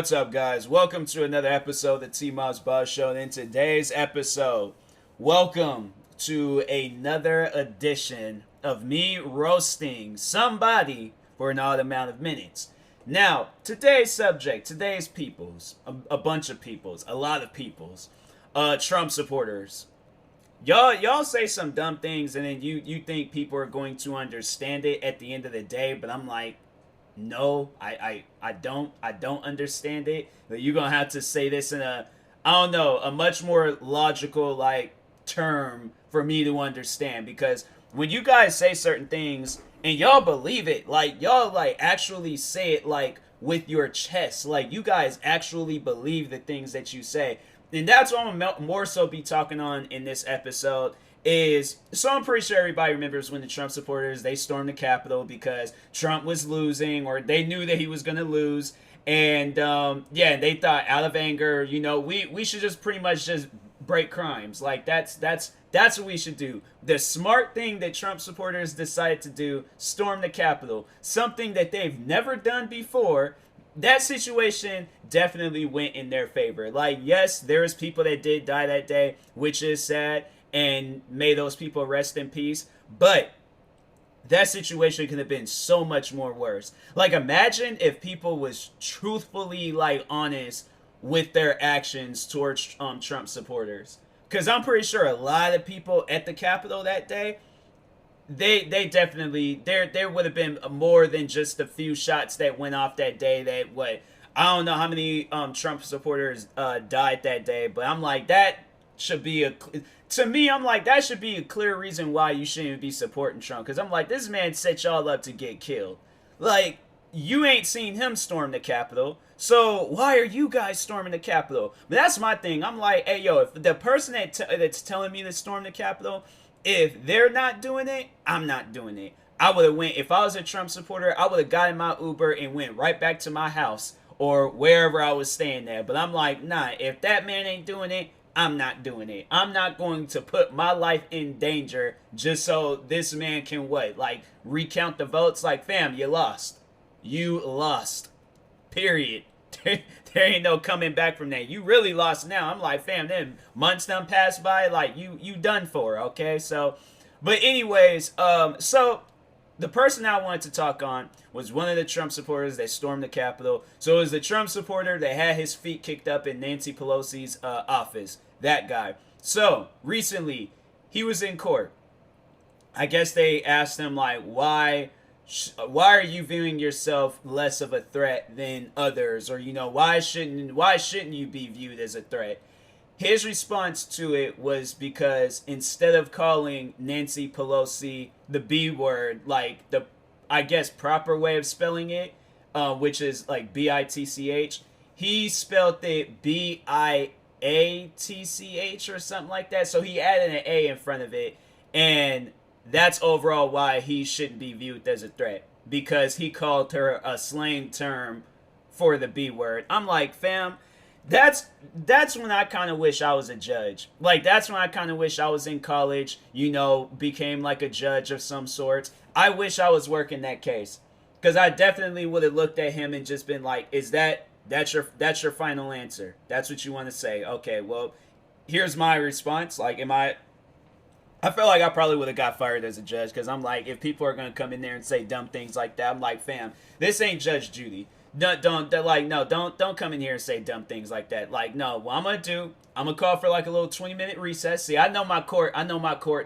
What's up, guys? Welcome to another episode of the TMossBoss Show. And in today's episode, welcome to another edition of me roasting somebody for an odd amount of minutes. Now, today's subject, today's peoples, a bunch of peoples, a lot of peoples, Trump supporters. Y'all say some dumb things, and then you think people are going to understand it at the end of the day, but I'm like, no, I don't understand it. But you're gonna have to say this in a much more logical term for me to understand, because when you guys say certain things and y'all believe it, y'all actually say it with your chest, you guys actually believe the things that you say. And that's what I'm more so be talking on in this episode. So I'm pretty sure everybody remembers when the Trump supporters, they stormed the Capitol because Trump was losing, or they knew that he was going to lose. And they thought, out of anger, we should just pretty much just break crimes. That's what we should do. The smart thing that Trump supporters decided to do, storm the Capitol, something that they've never done before. That situation definitely went in their favor. Yes, there's people that did die that day, which is sad, and may those people rest in peace. But that situation could have been so much more worse. Imagine if people was truthfully honest with their actions towards Trump supporters. Because I'm pretty sure a lot of people at the Capitol that day, they definitely, there would have been more than just a few shots that went off that day. I don't know how many Trump supporters died that day, but I'm like, that should be that should be a clear reason why you shouldn't be supporting Trump. Because I'm like, this man set y'all up to get killed. You ain't seen him storm the Capitol, so why are you guys storming the Capitol? But that's my thing. I'm like, hey, yo, if the person that's telling me to storm the Capitol, if they're not doing it, I'm not doing it. I would have went, if I was a Trump supporter, I would have got in my Uber and went right back to my house or wherever I was staying at. But I'm like, nah, if that man ain't doing it, I'm not doing it. I'm not going to put my life in danger just so this man can recount the votes. Fam, you lost. You lost. Period. There ain't no coming back from that. You really lost now. I'm like, fam, then months done passed by, you done for, okay? So, but anyways, so the person I wanted to talk on was one of the Trump supporters that stormed the Capitol. So it was the Trump supporter that had his feet kicked up in Nancy Pelosi's office. That guy. So recently, he was in court. I guess they asked him why are you viewing yourself less of a threat than others, or why shouldn't you be viewed as a threat? His response to it was because instead of calling Nancy Pelosi the B word, the, I guess, proper way of spelling it, which is BITCH, he spelled it BIATCH or something like that. So he added an A in front of it, and that's overall why he shouldn't be viewed as a threat, because he called her a slang term for the B word. I'm like, fam, that's when I kind of wish I was a judge. That's when I kind of wish I was in college, became a judge of some sort. I wish I was working that case, because I definitely would have looked at him and just been like, that's your final answer? That's what you want to say? Okay, well, here's my response. I feel like I probably would have got fired as a judge, because I'm like, if people are going to come in there and say dumb things like that, I'm like, fam, this ain't Judge Judy. Don't come in here and say dumb things like that. No, what I'm going to do, I'm going to call for a little 20-minute recess. See, I know my court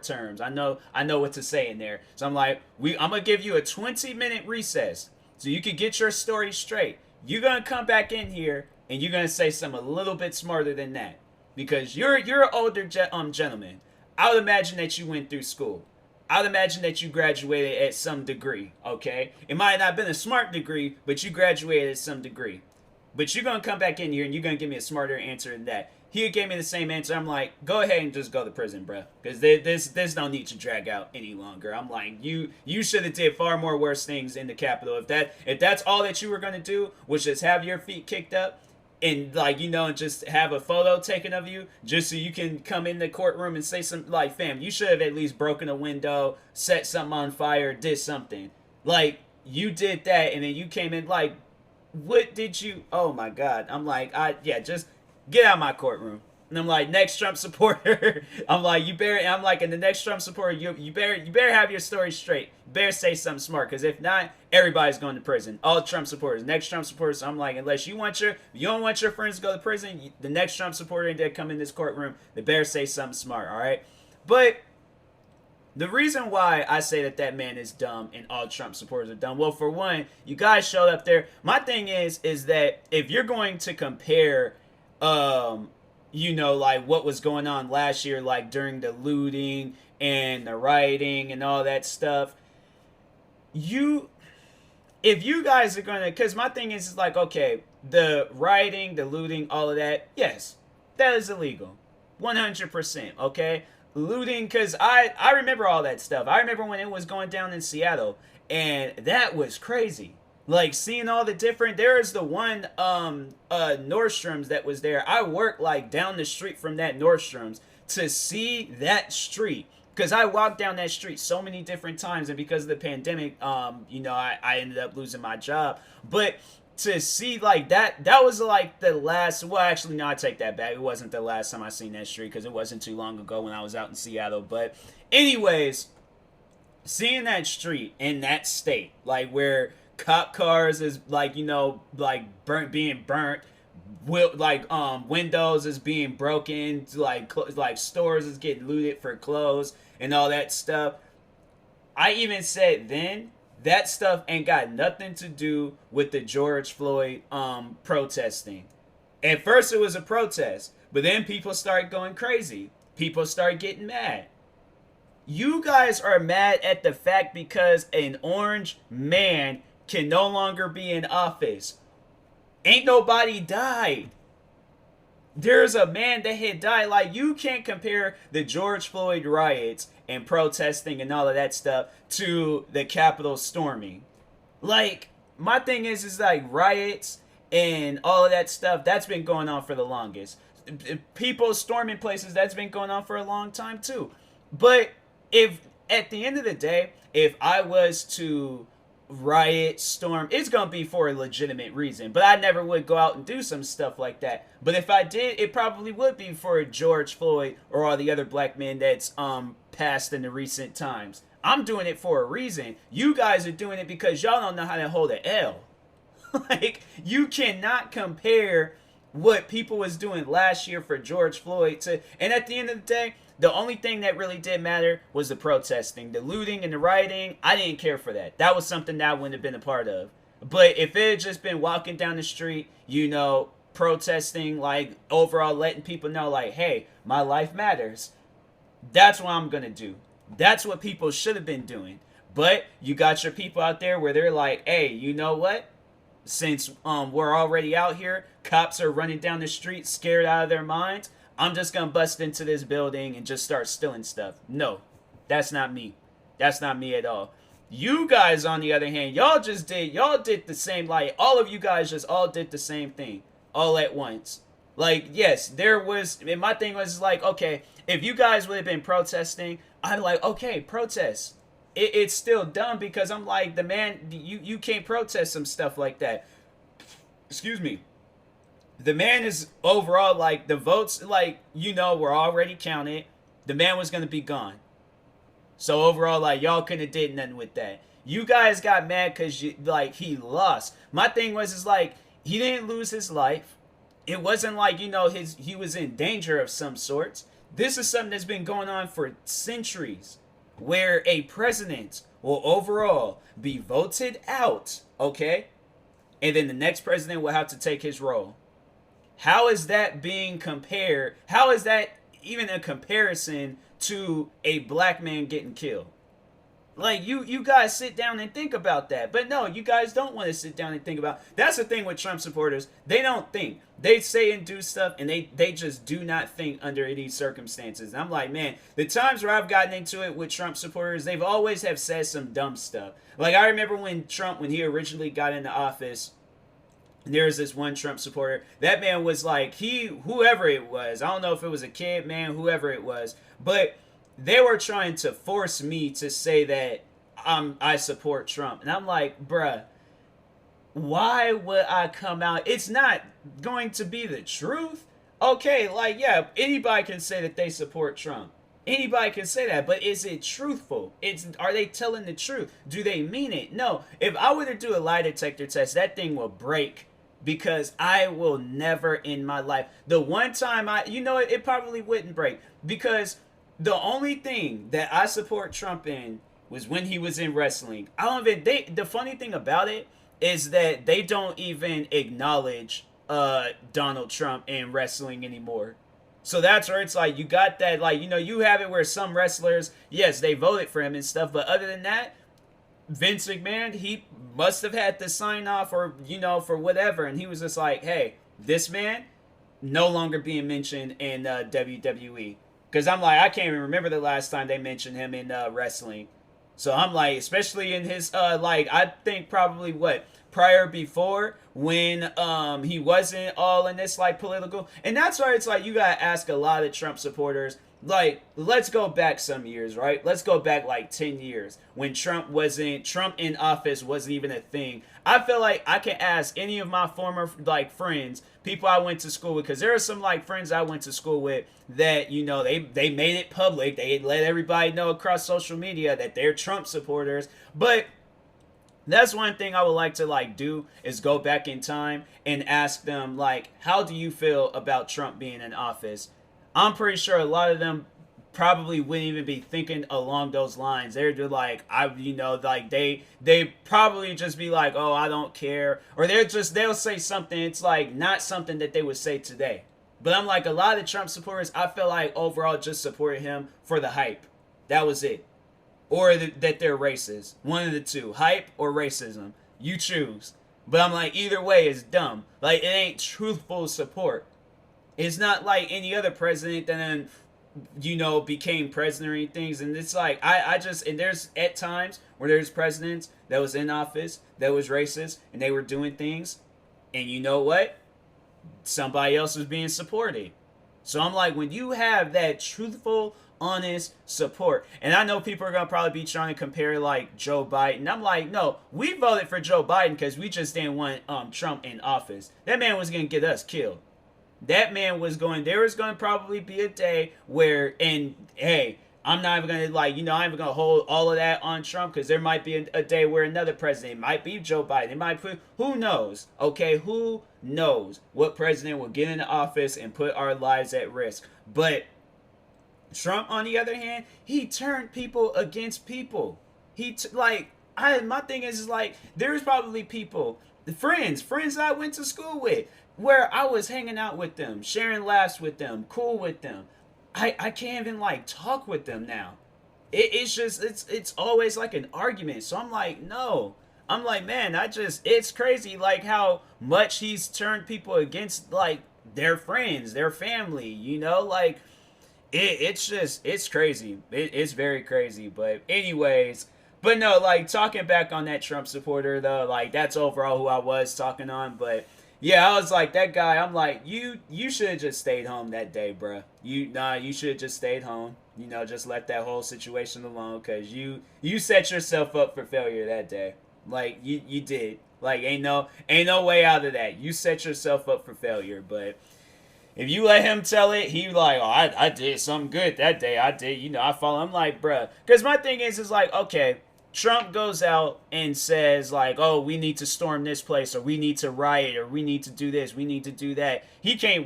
terms. I know what to say in there. So I'm like, I'm going to give you a 20-minute recess so you can get your story straight. You're going to come back in here and you're going to say something a little bit smarter than that, because you're an older gentleman. I would imagine that you went through school. I would imagine that you graduated at some degree, okay? It might not have been a smart degree, but you graduated at some degree. But you're going to come back in here and you're going to give me a smarter answer than that. He gave me the same answer. I'm like, go ahead and just go to prison, bro. Because this don't need to drag out any longer. I'm like, you should have did far more worse things in the Capitol. If that's all that you were going to do was just have your feet kicked up, and just have a photo taken of you just so you can come in the courtroom and say something fam, you should have at least broken a window, set something on fire, did something. You did that, and then you came in what did you? Oh my God! I'm like, yeah, just get out of my courtroom. And I'm like, next Trump supporter. I'm like, you better. I'm like, in the next Trump supporter, you better have your story straight. You better say something smart, because if not, everybody's going to prison. All Trump supporters, next Trump supporters. So I'm like, unless you don't want your friends to go to prison, the next Trump supporter that come in this courtroom, they better say something smart. All right, but the reason why I say that that man is dumb and all Trump supporters are dumb, well, for one, you guys showed up there. My thing is that if you're going to compare, um, like what was going on last year, like during the looting and the rioting and all that stuff, you, if you guys are gonna, because my thing is like, okay, the rioting, the looting, all of that, yes, that is illegal, 100%. Okay, looting, because I remember all that stuff. I remember when it was going down in Seattle, and that was crazy. Like seeing all the different. There is the one Nordstrom's that was there. I worked like down the street from that Nordstrom's to see that street, because I walked down that street so many different times, and because of the pandemic, I ended up losing my job. But to see like that was like the last. Well, actually, no, I take that back. It wasn't the last time I seen that street, because it wasn't too long ago when I was out in Seattle. But anyways, seeing that street in that state, like where cop cars is like, like being burnt, windows is being broken, like stores is getting looted for clothes and all that stuff. I even said then that stuff ain't got nothing to do with the George Floyd protesting. At first it was a protest, but then people started going crazy. People started getting mad. You guys are mad at the fact because an orange man can no longer be in office. Ain't nobody died. There's a man that had died. Like, you can't compare the George Floyd riots and protesting and all of that stuff to the Capitol storming. Like, my thing is like riots and all of that stuff, that's been going on for the longest. People storming places, that's been going on for a long time too. But if at the end of the day, if I was to riot, storm, it's gonna be for a legitimate reason. But I never would go out and do some stuff like that. But if I did, it probably would be for George Floyd or all the other black men that's passed in the recent times. I'm doing it for a reason. You guys are doing it because y'all don't know how to hold an L. Like, you cannot compare what people was doing last year for George Floyd to, and at the end of the day, the only thing that really did matter was the protesting. The looting and the rioting, I didn't care for that. That was something that I wouldn't have been a part of. But if it had just been walking down the street, protesting, like overall letting people know, like, hey, my life matters, that's what I'm going to do. That's what people should have been doing. But you got your people out there where they're like, hey, you know what? Since we're already out here, cops are running down the street scared out of their minds, I'm just gonna bust into this building and just start stealing stuff. No, that's not me. That's not me at all. You guys, on the other hand, y'all did the same, like, all of you guys just all did the same thing all at once. Like, yes, there was, and my thing was like, okay, if you guys would have been protesting, I'm like, okay, protest. It's still dumb, because I'm like, the man, you can't protest some stuff like that. Excuse me. The man is overall, like, the votes, like, were already counted. The man was going to be gone. So overall, like, y'all couldn't have did nothing with that. You guys got mad because, like, he lost. My thing was, is like, he didn't lose his life. It wasn't like, he was in danger of some sorts. This is something that's been going on for centuries, where a president will overall be voted out, okay? And then the next president will have to take his role. How is that being compared? How is that even a comparison to a black man getting killed? Like, you guys sit down and think about that. But no, you guys don't want to sit down and think about. That's the thing with Trump supporters. They don't think. They say and do stuff, and they just do not think under any circumstances. And I'm like, man, the times where I've gotten into it with Trump supporters, they've always have said some dumb stuff. Like, I remember when he originally got into office, there's this one Trump supporter. That man was like, whoever it was, I don't know if it was a kid, man, whoever it was, but they were trying to force me to say that I support Trump. And I'm like, bruh, why would I come out? It's not going to be the truth. Okay, like, yeah, anybody can say that they support Trump. Anybody can say that, but is it truthful? Are they telling the truth? Do they mean it? No. If I were to do a lie detector test, that thing will break because I will never in my life. The one time it probably wouldn't break because the only thing that I support Trump in was when he was in wrestling. I don't even. The funny thing about it is that they don't even acknowledge Donald Trump in wrestling anymore. So that's where it's like you got that, like, you have it where some wrestlers, yes, they voted for him and stuff, but other than that, Vince McMahon, he must have had to sign off or, for whatever, and he was just like, hey, this man no longer being mentioned in WWE. Because I'm like, I can't even remember the last time they mentioned him in wrestling. So I'm like, especially in his, I think probably prior before when he wasn't all in this, like, political. And that's why it's like, you gotta ask a lot of Trump supporters, like, let's go back some years, right? Let's go back like 10 years when Trump in office wasn't even a thing. I feel like I can ask any of my former, like, friends, people I went to school with, because there are some, like, friends I went to school with that, they made it public. They let everybody know across social media that they're Trump supporters. But that's one thing I would like to, like, do is go back in time and ask them, like, how do you feel about Trump being in office? I'm pretty sure a lot of them probably wouldn't even be thinking along those lines. They're just like, they probably just be like, oh, I don't care. Or they'll say something, it's like not something that they would say today. But I'm like, a lot of Trump supporters, I feel like overall just supported him for the hype. That was it. Or that they're racist. One of the two. Hype or racism. You choose. But I'm like, either way is dumb. Like, it ain't truthful support. It's not like any other president that then, became president or anything. And it's like, and there's at times where there's presidents that was in office that was racist and they were doing things. And you know what? Somebody else was being supported. So I'm like, when you have that truthful, honest support, and I know people are going to probably be trying to compare, like, Joe Biden. I'm like, no, we voted for Joe Biden because we just didn't want Trump in office. That man was going to get us killed. There was going to probably be a day where, and hey, I'm not even going to, I'm even going to hold all of that on Trump because there might be a day where another president, it might be Joe Biden, it might put, who knows, okay, who knows what president will get into office and put our lives at risk. But Trump, on the other hand, he turned people against people. My thing is like, there's probably people, friends that I went to school with, where I was hanging out with them, sharing laughs with them, cool with them. I can't even, like, talk with them now. It's always like an argument. So I'm like, no. I'm like, man, it's crazy, like, how much he's turned people against, like, their friends, their family, like, it's crazy. It's very crazy. But anyways, but no, like, talking back on that Trump supporter, though, like, that's overall who I was talking on. But yeah, I was like, that guy, I'm like, you should have just stayed home that day, bruh. You should have just stayed home. Just let that whole situation alone, because you set yourself up for failure that day. Like, you did. Like, ain't no way out of that. You set yourself up for failure. But if you let him tell it, he like, oh, I did something good that day. I did, I follow. I'm like, bruh. Because my thing is like, okay, Trump goes out and says, like, oh, we need to storm this place, or we need to riot, or we need to do this, we need to do that. He can't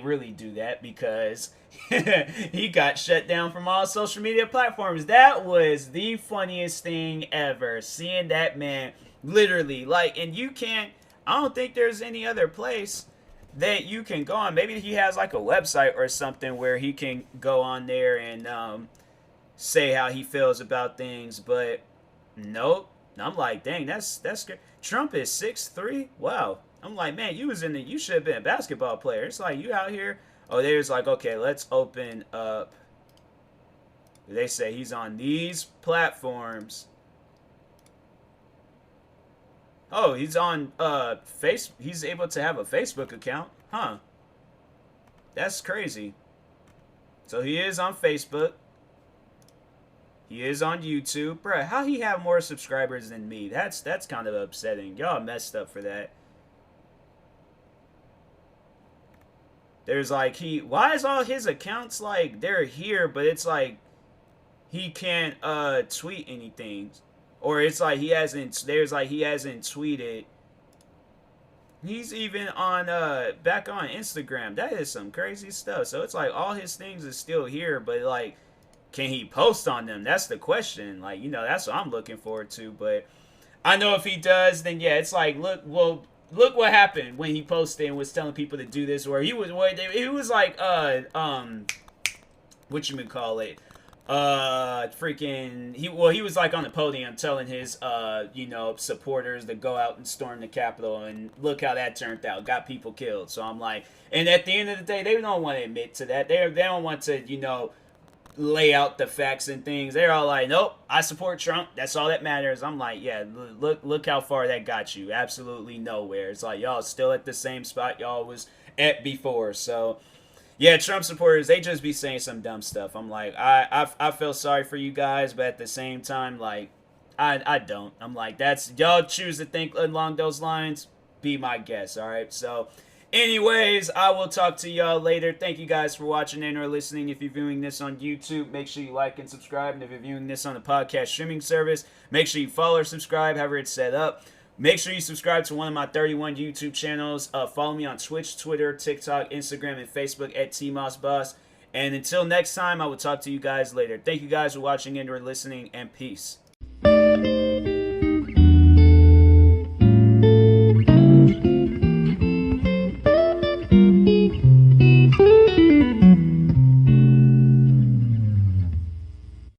really do that because he got shut down from all social media platforms. That was the funniest thing ever, seeing that man literally, like, and I don't think there's any other place that you can go on. Maybe he has, like, a website or something where he can go on there and say how he feels about things, but nope. I'm like, dang, that's good. Trump is 6'3". Wow. I'm like, man, you should have been a basketball player. It's like, you out here. Oh, there's like, okay, let's open up. They say he's on these platforms. Oh, he's on he's able to have a Facebook account. Huh. That's crazy. So he is on Facebook. He is on YouTube. Bruh, how he have more subscribers than me? That's kind of upsetting. Y'all messed up for that. There's like why is all his accounts like they're here, but it's like he can't tweet anything. Or it's like he hasn't tweeted. He's even on back on Instagram. That is some crazy stuff. So it's like all his things is still here, but like can he post on them? That's the question. Like, that's what I'm looking forward to. But I know if he does, then yeah, it's like, look what happened when he posted and was telling people to do this, where he was like what you call it? He was like on the podium telling his supporters to go out and storm the Capitol, and look how that turned out. Got people killed. So I'm like, and at the end of the day, they don't want to admit to that. They don't want to, lay out the facts and things. They're all like, nope, I support Trump. That's all that matters. I'm like, yeah, look how far that got you. Absolutely nowhere. It's like y'all still at the same spot y'all was at before. So yeah, Trump supporters, they just be saying some dumb stuff. I'm like, I feel sorry for you guys, but at the same time, like, I don't. I'm like, that's y'all choose to think along those lines. Be my guest, all right? So anyways, I will talk to y'all later. Thank you guys for watching and or listening. If you're viewing this on YouTube, make sure you like and subscribe. And if you're viewing this on the podcast streaming service, make sure you follow or subscribe, however it's set up. Make sure you subscribe to one of my 31 YouTube channels. Follow me on Twitch, Twitter, TikTok, Instagram, and Facebook at TMossBoss. And until next time, I will talk to you guys later. Thank you guys for watching and or listening, and peace.